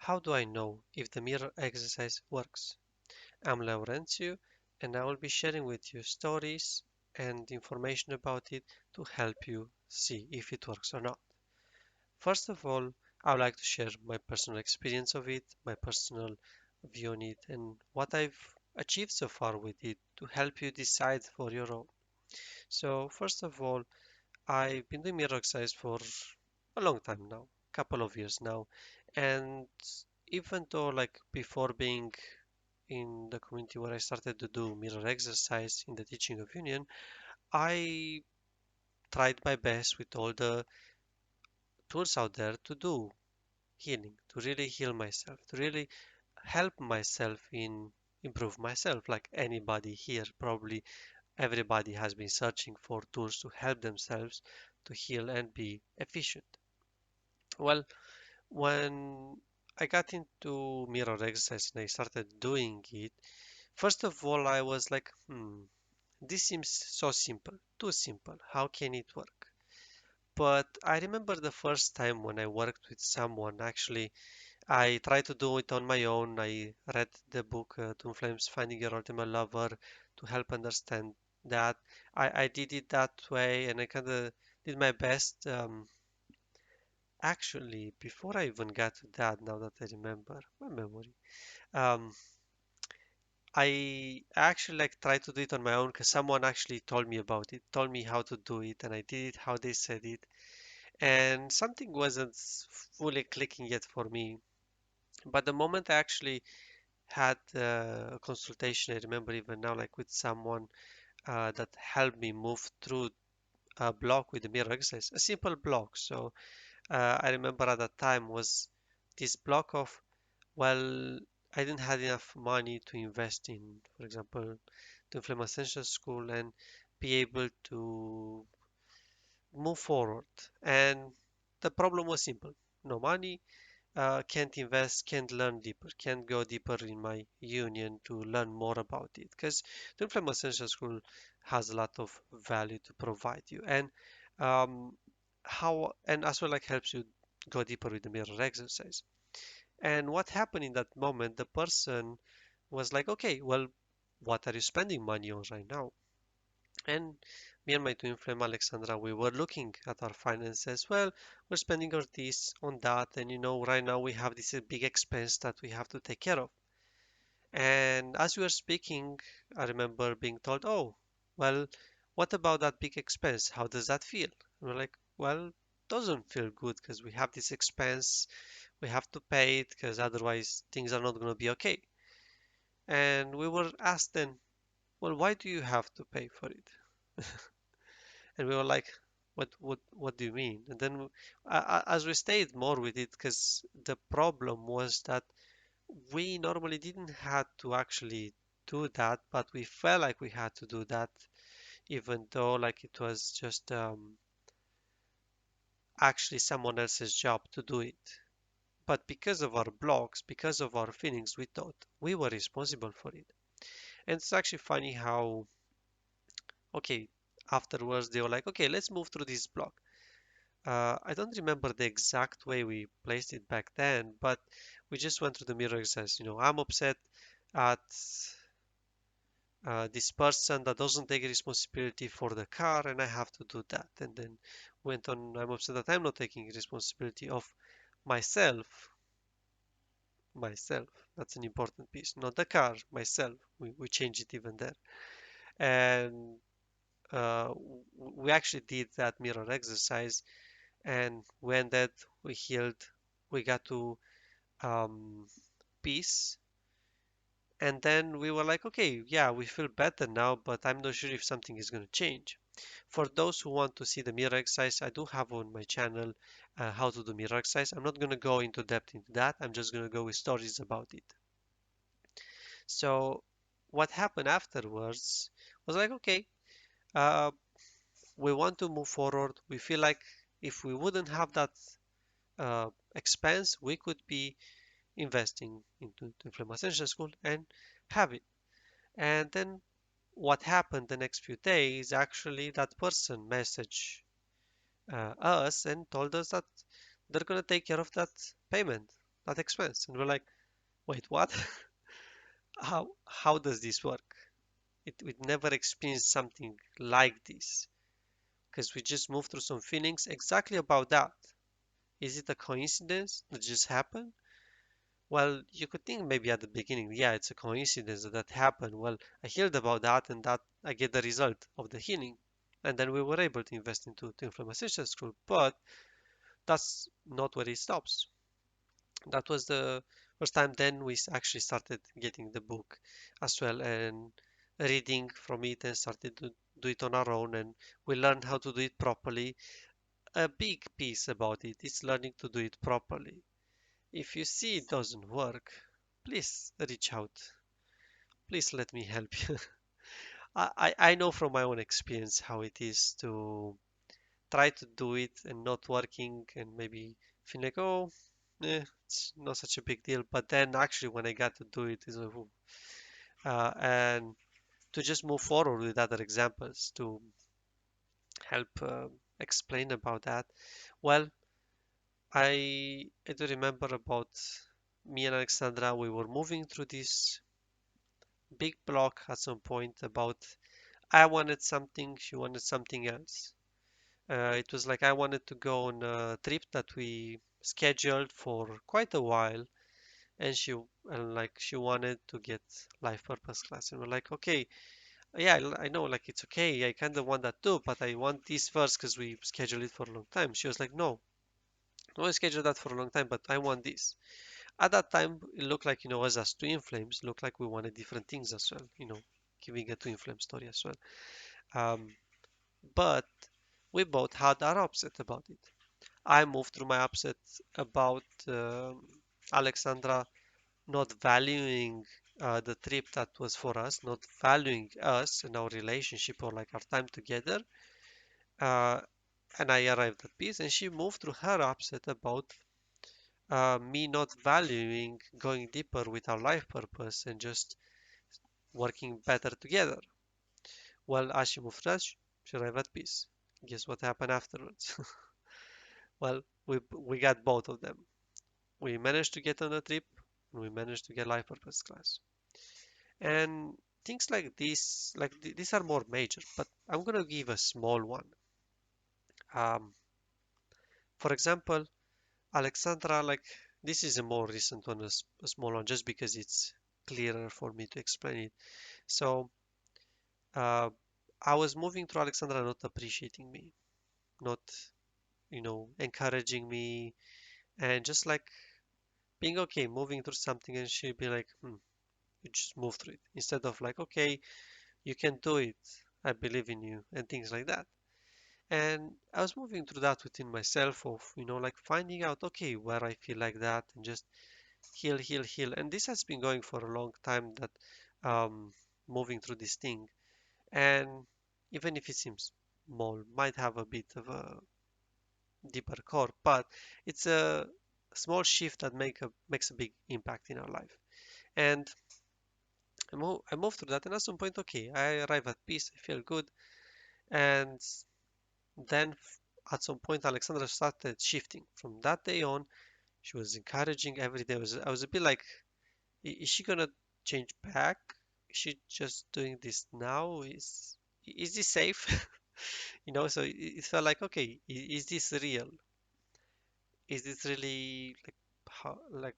How do I know if the mirror exercise works? I'm Laurentiu, and I will be sharing with you stories and information about it to help you see if it works or not. First of all, I would like to share my personal experience of it, my personal view on it, and what I've achieved so far with it to help you decide for your own. So, first of all, I've been doing mirror exercise for a long time now, couple of years now, and even though like before being in the community where I started to do mirror exercise in the teaching of union, I tried my best with all the tools out there to do healing, to really heal myself, to really help myself in improve myself. Like anybody here, probably everybody has been searching for tools to help themselves to heal and be efficient. Well, when I got into mirror exercise and I started doing it, first of all, I was like, this seems so simple, too simple. How can it work? But I remember the first time when I worked with someone, actually, I tried to do it on my own. I read the book Twin Flames Finding Your Ultimate Lover to help understand that. I did it that way and I kind of did my best. Actually, before I even got to that, now that I remember my memory, um, I actually like tried to do it on my own because someone actually told me about it, told me how to do it, and I did it how they said it. And something wasn't fully clicking yet for me. But the moment I actually had a consultation, I remember even now, like with someone that helped me move through a block with the mirror exercise, a simple block. So I remember at that time was this block of, well, I didn't have enough money to invest in, for example, to Flame Essential School and be able to move forward. And the problem was simple. No money, can't invest, can't learn deeper, can't go deeper in my union to learn more about it. Because the Flame Essential School has a lot of value to provide you. And how and as well like helps you go deeper with the mirror exercise. And what happened in that moment, the person was like, okay, well, what are you spending money on right now? And me and my twin flame Alexandra, we were looking at our finances. Well, we're spending on this, on that, and right now we have this big expense that we have to take care of. And as we were speaking, I remember being told, oh, well, what about that big expense? How does that feel? And we're like, well, doesn't feel good because we have this expense, we have to pay it because otherwise things are not going to be okay. And we were asked then, well, why do you have to pay for it? And we were like, what do you mean? And then as we stayed more with it, because the problem was that we normally didn't have to actually do that, but we felt like we had to do that, even though like it was just actually someone else's job to do it. But because of our blocks, because of our feelings, we thought we were responsible for it. And it's actually funny how, okay, afterwards they were like, okay, let's move through this block. I don't remember the exact way we placed it back then, but we just went through the mirror exercise. I'm upset at this person that doesn't take responsibility for the car, and I have to do that. And then went on, I'm upset that I'm not taking responsibility of myself. Myself. That's an important piece. Not the car, myself. We changed it even there. And we actually did that mirror exercise, and when that we healed, we got to um, peace. And then we were like, okay, yeah, we feel better now, but I'm not sure if something is going to change. For those who want to see the mirror exercise, I do have on my channel how to do mirror exercise. I'm not going to go into depth into that. I'm just going to go with stories about it. So what happened afterwards was like, okay, uh, we want to move forward. We feel like if we wouldn't have that expense, we could be investing into Flame Essential School and have it. And then what happened the next few days, actually, that person messaged us and told us that they're going to take care of that payment. that expense. And we're like, wait, what? How does this work? We'd never experienced something like this because we just moved through some feelings exactly about that. Is it a coincidence that just happened? Well, you could think maybe at the beginning, yeah, it's a coincidence that that happened. Well, I healed about that and that I get the result of the healing. And then we were able to invest into Twin Flame Essential School. But that's not where it stops. That was the first time then we actually started getting the book as well and reading from it and started to do it on our own and we learned how to do it properly. A big piece about it is learning to do it properly. If you see it doesn't work, please reach out. Please let me help you. I know from my own experience how it is to try to do it and not working and maybe feel like, oh, it's not such a big deal. But then actually when I got to do it, is like, "Ooh." And to just move forward with other examples to help explain about that. Well, I do remember about me and Alexandra, we were moving through this big block at some point about I wanted something, she wanted something else. It was like I wanted to go on a trip that we scheduled for quite a while, and she wanted to get life purpose class, and we're like, okay, yeah, I know, like it's okay, I kind of want that too, but I want this first because we scheduled it for a long time. She was like, no, we scheduled that for a long time, but I want this. At that time, it looked like, us as twin flames, looked like we wanted different things as well, giving a twin flame story as well. Um, but we both had our upset about it. I moved through my upset about Alexandra not valuing the trip that was for us, not valuing us and our relationship or like our time together. Uh, and I arrived at peace, and she moved through her upset about me not valuing going deeper with our life purpose and just working better together. Well, as she moved through that, she arrived at peace. Guess what happened afterwards? Well, we got both of them. We managed to get on the trip, and we managed to get life purpose class. And things like this, like these are more major, but I'm gonna give a small one. Um, for example, Alexandra, like this is a more recent one, a small one, just because it's clearer for me to explain it. So, uh, I was moving through Alexandra not appreciating me, not, encouraging me, and just like being okay, moving through something, and she'd be like, you just move through it, instead of like, okay, you can do it, I believe in you, and things like that. And I was moving through that within myself of, like finding out, okay, where I feel like that and just heal, heal, heal. And this has been going for a long time that um, moving through this thing. And even if it seems small, might have a bit of a deeper core, but it's a small shift that makes a big impact in our life. And I moved through that, and at some point, okay, I arrive at peace, I feel good, and then at some point, Alexandra started shifting. From that day on, she was encouraging every day. I was a bit like, Is she gonna change back? Is she just doing this now? Is this safe?" So it felt like, okay, is this real? Is this really like how like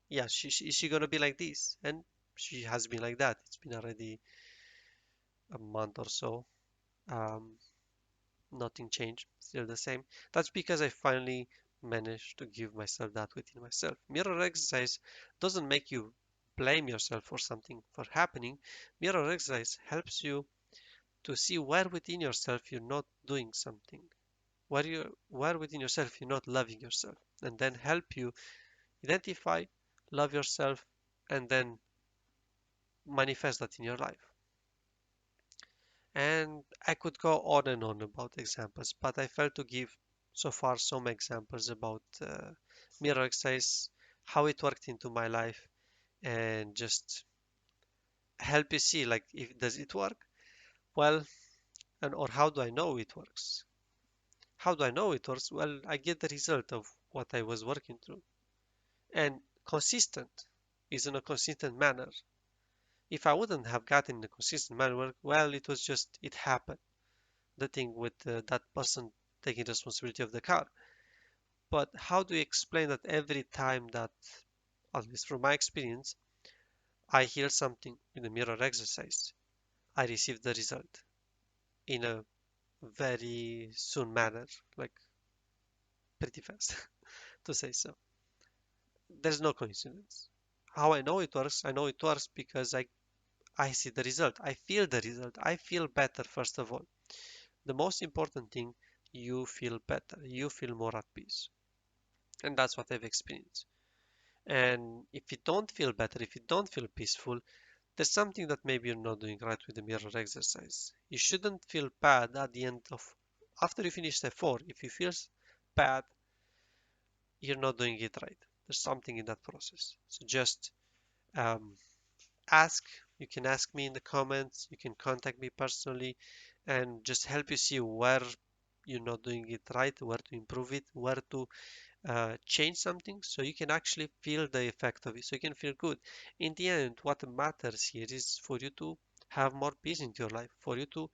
yeah, is she gonna be like this? And she has been like that. It's been already a month or so. Um, Nothing changed, still the same. That's because I finally managed to give myself that within myself. Mirror exercise doesn't make you blame yourself for something for happening. Mirror exercise helps you to see where within yourself you're not doing something, where within yourself you're not loving yourself, and then help you identify, love yourself, and then manifest that in your life. And I could go on and on about examples, but I felt to give so far some examples about mirror exercise, how it worked into my life, and just help you see like if does it work well, and or how do I know it works? How do I know it works? Well, I get the result of what I was working through. and consistent is in a consistent manner. If I wouldn't have gotten in a consistent manner, well, it was just, it happened. The thing with that person taking responsibility of the car. But how do you explain that every time that, at least from my experience, I hear something in the mirror exercise, I receive the result in a very soon manner, like pretty fast to say so. There's no coincidence. How I know it works, I know it works because I see the result. I feel the result. I feel better, first of all. The most important thing, you feel better. You feel more at peace. And that's what I've experienced. And if you don't feel better, if you don't feel peaceful, there's something that maybe you're not doing right with the mirror exercise. You shouldn't feel bad at the end of, after you finish step 4. If you feel bad, you're not doing it right. There's something in that process. So just um, ask. You can ask me in the comments. You can contact me personally and just help you see where you're not doing it right, where to improve it, where to change something so you can actually feel the effect of it, so you can feel good. In the end, what matters here is for you to have more peace in your life, for you to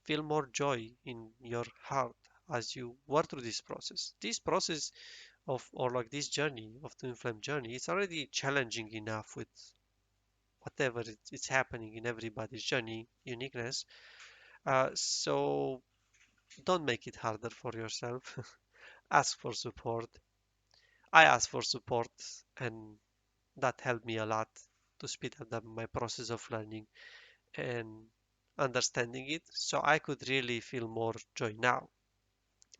feel more joy in your heart as you work through this process. This process of, or like this journey of twin flame journey, it's already challenging enough with whatever it's happening in everybody's journey, uniqueness. So don't make it harder for yourself. Ask for support. I ask for support, and that helped me a lot to speed up my process of learning and understanding it, so I could really feel more joy now.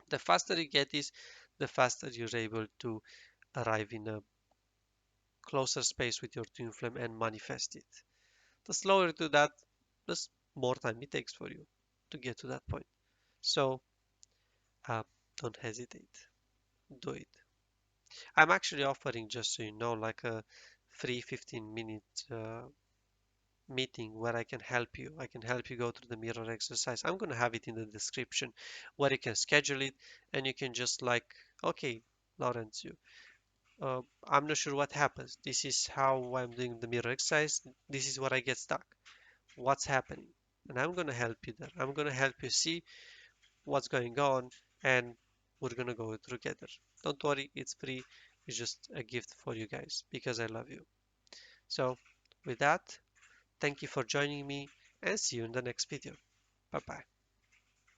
The faster you get is, the faster you're able to arrive in a closer space with your twin flame and manifest it. The slower you do that, the more time it takes for you to get to that point. So uh, don't hesitate, do it. I'm actually offering, just so you know, like a free 15-minute meeting where I can help you. I can help you go through the mirror exercise. I'm going to have it in the description where you can schedule it, and you can just like, okay, Lawrence, I'm not sure what happens. This is how I'm doing the mirror exercise. This is where I get stuck. What's happening? And I'm going to help you there. I'm going to help you see what's going on, and we're going to go together. Don't worry, it's free. It's just a gift for you guys because I love you. So, with that, thank you for joining me and see you in the next video. Bye bye.